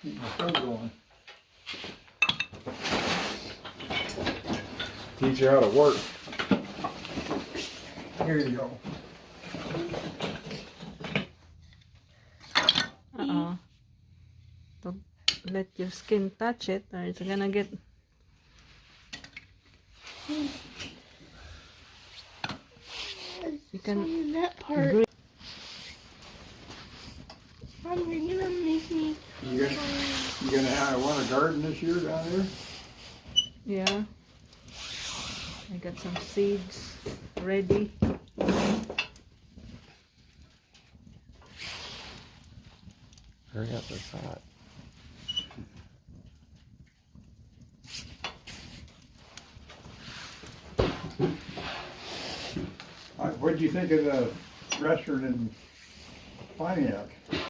Keep my stove going. Teach you how to work. Here you go. Don't let your skin touch it or it's gonna get... You can... that part. grip. Mom, you're gonna make me. You gonna want a garden this year down there? Yeah. I got some seeds ready. Hurry up, it's hot. What did you think of the restaurant in Pontiac?